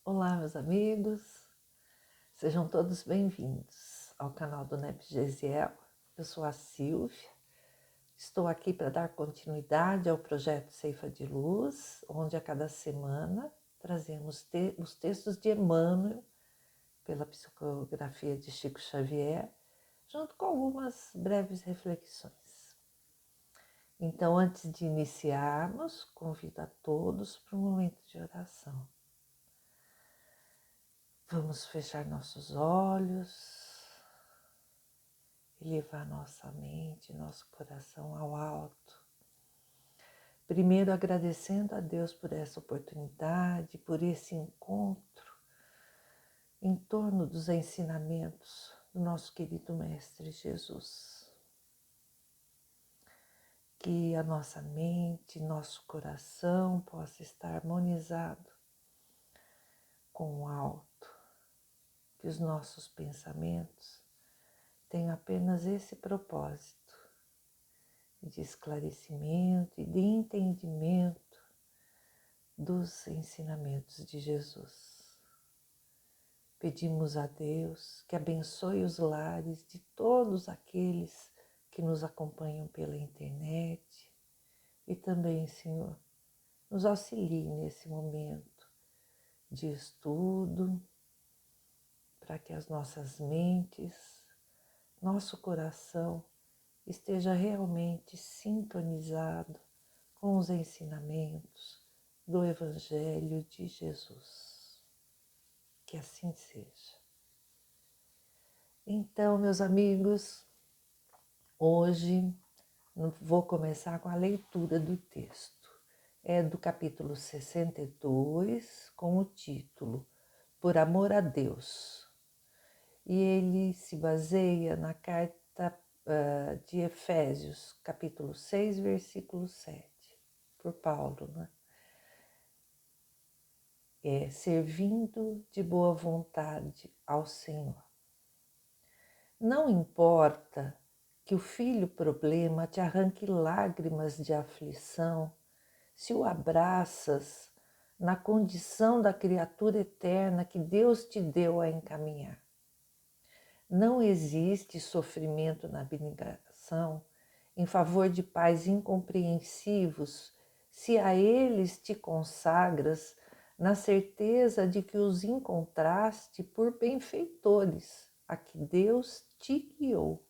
Olá, meus amigos, sejam todos bem-vindos ao canal do NEP Gesiel. Eu sou a Silvia, estou aqui para dar continuidade ao projeto Ceifa de Luz, onde a cada semana trazemos os textos de Emmanuel, pela psicografia de Chico Xavier, junto com algumas breves reflexões. Então, antes de iniciarmos, convido a todos para um momento de oração. Vamos fechar nossos olhos e levar nossa mente, nosso coração ao alto. Primeiro agradecendo a Deus por essa oportunidade, por esse encontro em torno dos ensinamentos do nosso querido Mestre Jesus. Que a nossa mente, nosso coração possa estar harmonizado com o alto, que os nossos pensamentos tenham apenas esse propósito de esclarecimento e de entendimento dos ensinamentos de Jesus. Pedimos a Deus que abençoe os lares de todos aqueles que nos acompanham pela internet e também, Senhor, nos auxilie nesse momento de estudo para que as nossas mentes, nosso coração esteja realmente sintonizado com os ensinamentos do Evangelho de Jesus. Que assim seja. Então, meus amigos, hoje vou começar com a leitura do texto. É do capítulo 62, com o título Por Amor a Deus. E ele se baseia na carta de Efésios, capítulo 6, versículo 7, por Paulo, né? Servindo de boa vontade ao Senhor. Não importa que o filho problema te arranque lágrimas de aflição, se o abraças na condição da criatura eterna que Deus te deu a encaminhar. Não existe sofrimento na abnegação em favor de pais incompreensivos se a eles te consagras na certeza de que os encontraste por benfeitores a que Deus te guiou,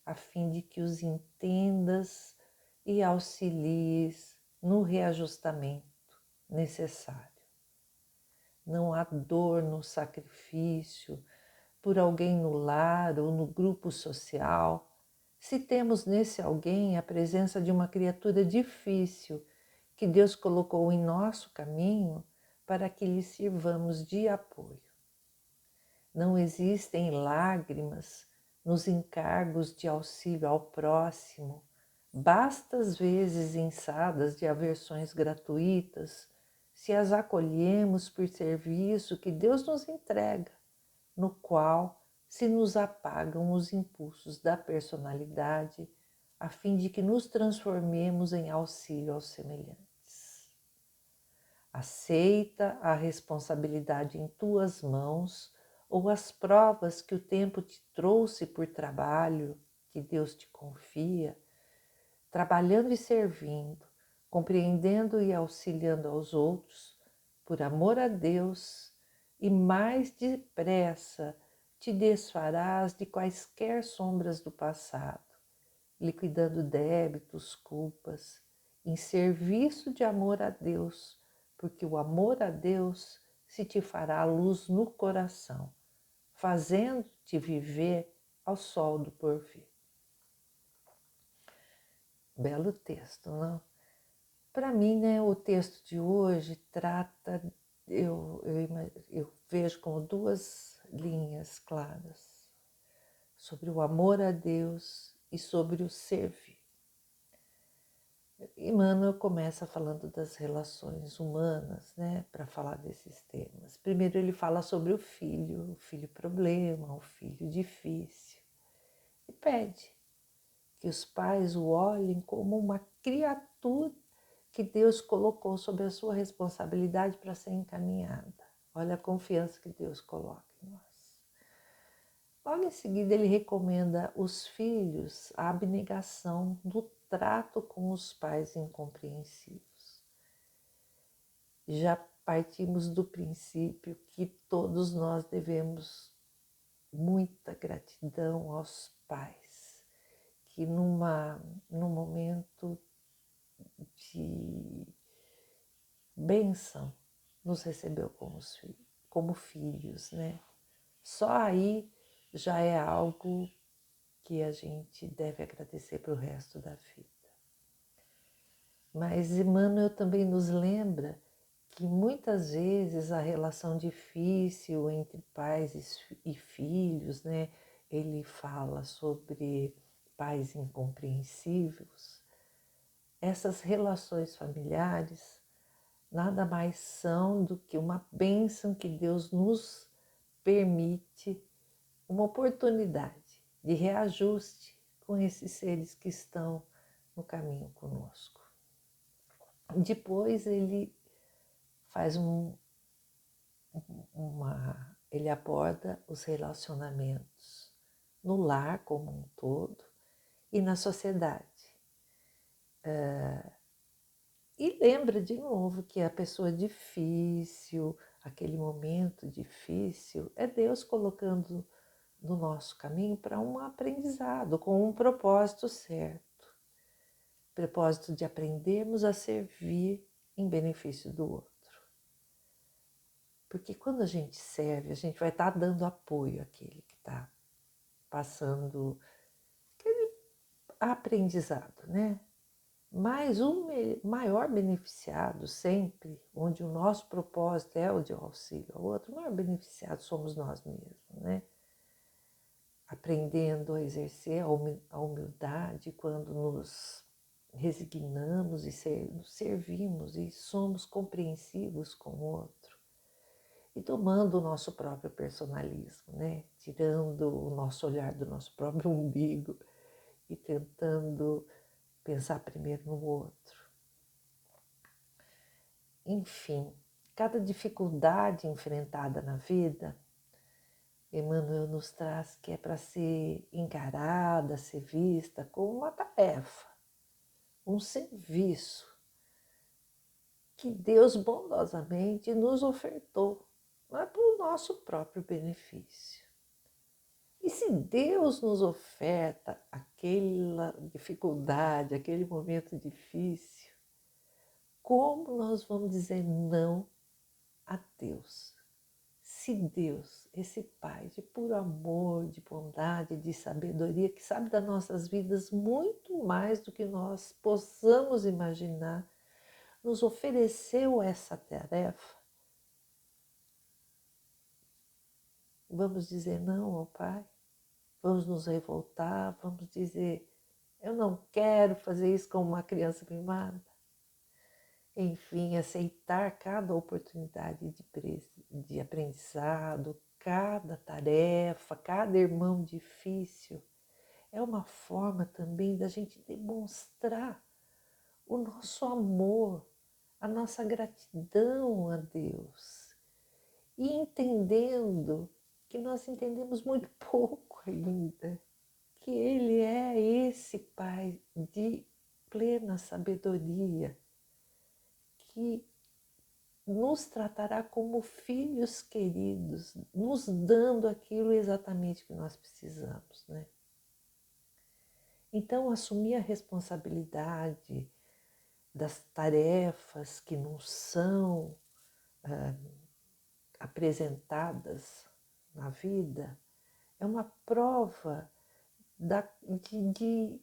a fim de que os entendas e auxilies no reajustamento necessário. Não há dor no sacrifício por alguém no lar ou no grupo social, se temos nesse alguém a presença de uma criatura difícil que Deus colocou em nosso caminho para que lhe sirvamos de apoio. Não existem lágrimas nos encargos de auxílio ao próximo, bastas vezes inçadas de aversões gratuitas, se as acolhemos por serviço que Deus nos entrega, no qual se nos apagam os impulsos da personalidade, a fim de que nos transformemos em auxílio aos semelhantes. Aceita a responsabilidade em tuas mãos ou as provas que o tempo te trouxe por trabalho que Deus te confia, trabalhando e servindo, compreendendo e auxiliando aos outros, por amor a Deus, e mais depressa te desfarás de quaisquer sombras do passado, liquidando débitos, culpas, em serviço de amor a Deus, porque o amor a Deus se te fará luz no coração, fazendo-te viver ao sol do porvir. Belo texto, não? Para mim, né, o texto de hoje trata, eu vejo como duas linhas claras, sobre o amor a Deus e sobre o servir. Emmanuel começa falando das relações humanas, né, para falar desses temas. Primeiro ele fala sobre o filho problema, o filho difícil, e pede que os pais o olhem como uma criatura que Deus colocou sob a sua responsabilidade para ser encaminhada. Olha a confiança que Deus coloca em nós. Logo em seguida, ele recomenda os filhos a abnegação do trato com os pais incompreensivos. Já partimos do princípio que todos nós devemos muita gratidão aos pais, que num momento de bênção nos recebeu como filhos, né? Só aí já é algo que a gente deve agradecer para o resto da vida. Mas Emmanuel também nos lembra que muitas vezes a relação difícil entre pais e filhos, né? Ele fala sobre pais incompreensíveis. Essas relações familiares nada mais são do que uma bênção que Deus nos permite, uma oportunidade de reajuste com esses seres que estão no caminho conosco. Depois ele faz ele aborda os relacionamentos no lar como um todo e na sociedade. E lembra de novo que a pessoa difícil, aquele momento difícil, é Deus colocando no nosso caminho para um aprendizado, com um propósito certo. Propósito de aprendermos a servir em benefício do outro. Porque quando a gente serve, a gente vai estar dando apoio àquele que está passando aquele aprendizado, né? Mas o maior beneficiado sempre, onde o nosso propósito é o de auxílio ao outro, o maior beneficiado somos nós mesmos, né? Aprendendo a exercer a humildade quando nos resignamos e nos servimos e somos compreensivos com o outro. E tomando o nosso próprio personalismo, né? Tirando o nosso olhar do nosso próprio umbigo e tentando pensar primeiro no outro. Enfim, cada dificuldade enfrentada na vida, Emmanuel nos traz que é para ser encarada, ser vista como uma tarefa, um serviço que Deus bondosamente nos ofertou, mas para o nosso próprio benefício. E se Deus nos oferta aquela dificuldade, aquele momento difícil, como nós vamos dizer não a Deus? Se Deus, esse Pai de puro amor, de bondade, de sabedoria, que sabe das nossas vidas muito mais do que nós possamos imaginar, nos ofereceu essa tarefa, vamos dizer não ao Pai? Vamos nos revoltar? Vamos dizer, eu não quero fazer isso como uma criança mimada? Enfim, aceitar cada oportunidade de aprendizado, cada tarefa, cada irmão difícil, é uma forma também da gente demonstrar o nosso amor, a nossa gratidão a Deus. E entendendo que nós entendemos muito pouco ainda, que Ele é esse Pai de plena sabedoria, que nos tratará como filhos queridos, nos dando aquilo exatamente que nós precisamos, né? Então, assumir a responsabilidade das tarefas que nos são apresentadas na vida é uma prova de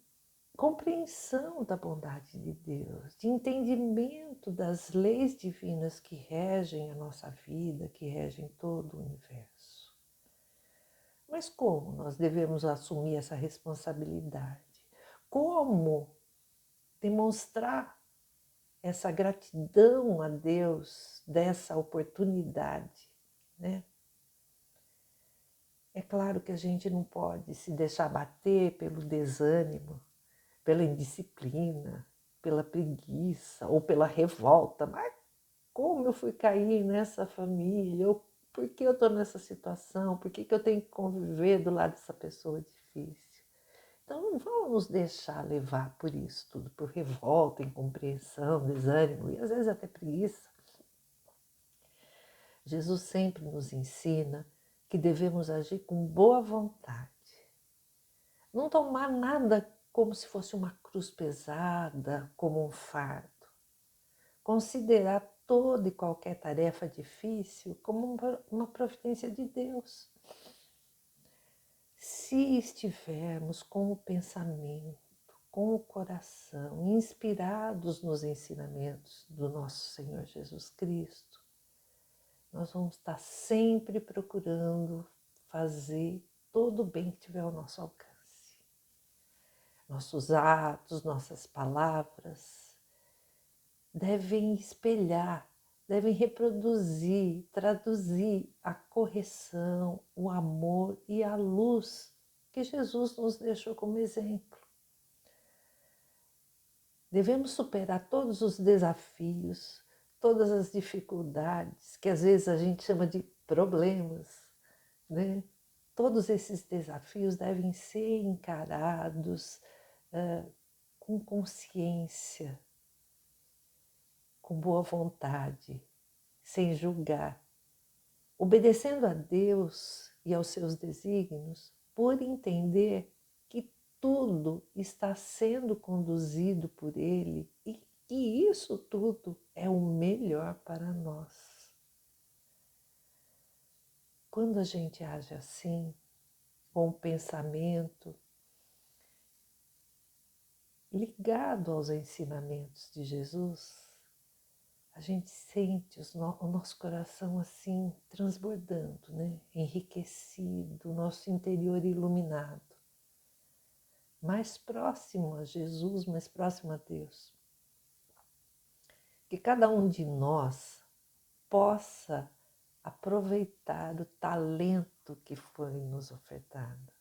compreensão da bondade de Deus, de entendimento das leis divinas que regem a nossa vida, que regem todo o universo. Mas como nós devemos assumir essa responsabilidade? Como demonstrar essa gratidão a Deus dessa oportunidade, né? É claro que a gente não pode se deixar bater pelo desânimo, pela indisciplina, pela preguiça ou pela revolta, mas como eu fui cair nessa família, ou por que eu estou nessa situação, por que eu tenho que conviver do lado dessa pessoa difícil. Então não vamos nos deixar levar por isso tudo, por revolta, incompreensão, desânimo e às vezes até preguiça. Jesus sempre nos ensina que devemos agir com boa vontade. Não tomar nada como se fosse uma cruz pesada, como um fardo. Considerar toda e qualquer tarefa difícil como uma providência de Deus. Se estivermos com o pensamento, com o coração, inspirados nos ensinamentos do nosso Senhor Jesus Cristo, nós vamos estar sempre procurando fazer todo o bem que tiver ao nosso alcance. Nossos atos, nossas palavras devem espelhar, devem reproduzir, traduzir a correção, o amor e a luz que Jesus nos deixou como exemplo. Devemos superar todos os desafios, todas as dificuldades, que às vezes a gente chama de problemas, né? Todos esses desafios devem ser encarados com consciência, com boa vontade, sem julgar, obedecendo a Deus e aos seus desígnios, por entender que tudo está sendo conduzido por Ele e que isso tudo é o melhor para nós. Quando a gente age assim, com o pensamento ligado aos ensinamentos de Jesus, a gente sente o nosso coração assim transbordando, né? Enriquecido, o nosso interior iluminado, mais próximo a Jesus, mais próximo a Deus. Que cada um de nós possa aproveitar o talento que foi nos ofertado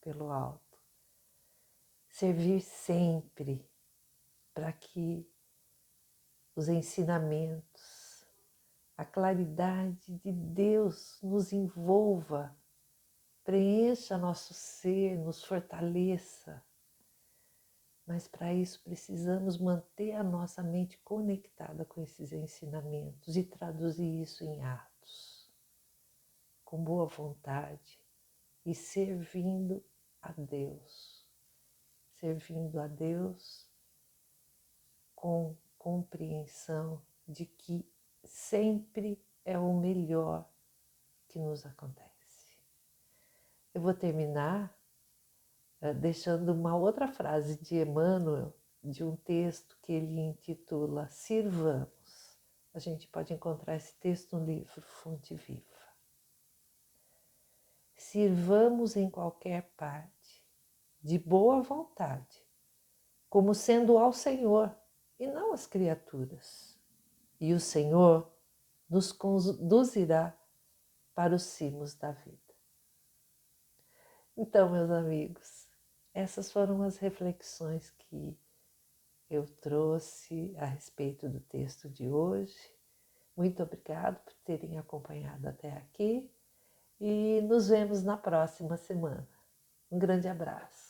pelo alto, servir sempre para que os ensinamentos, a claridade de Deus nos envolva, preencha nosso ser, nos fortaleça. Mas para isso precisamos manter a nossa mente conectada com esses ensinamentos e traduzir isso em atos, com boa vontade e servindo a Deus. Servindo a Deus com compreensão de que sempre é o melhor que nos acontece. Eu vou terminar deixando uma outra frase de Emmanuel, de um texto que ele intitula Sirvamos. A gente pode encontrar esse texto no livro Fonte Viva. Sirvamos em qualquer parte, de boa vontade, como sendo ao Senhor e não às criaturas. E o Senhor nos conduzirá para os cimos da vida. Então, meus amigos, essas foram as reflexões que eu trouxe a respeito do texto de hoje. Muito obrigado por terem acompanhado até aqui e nos vemos na próxima semana. Um grande abraço.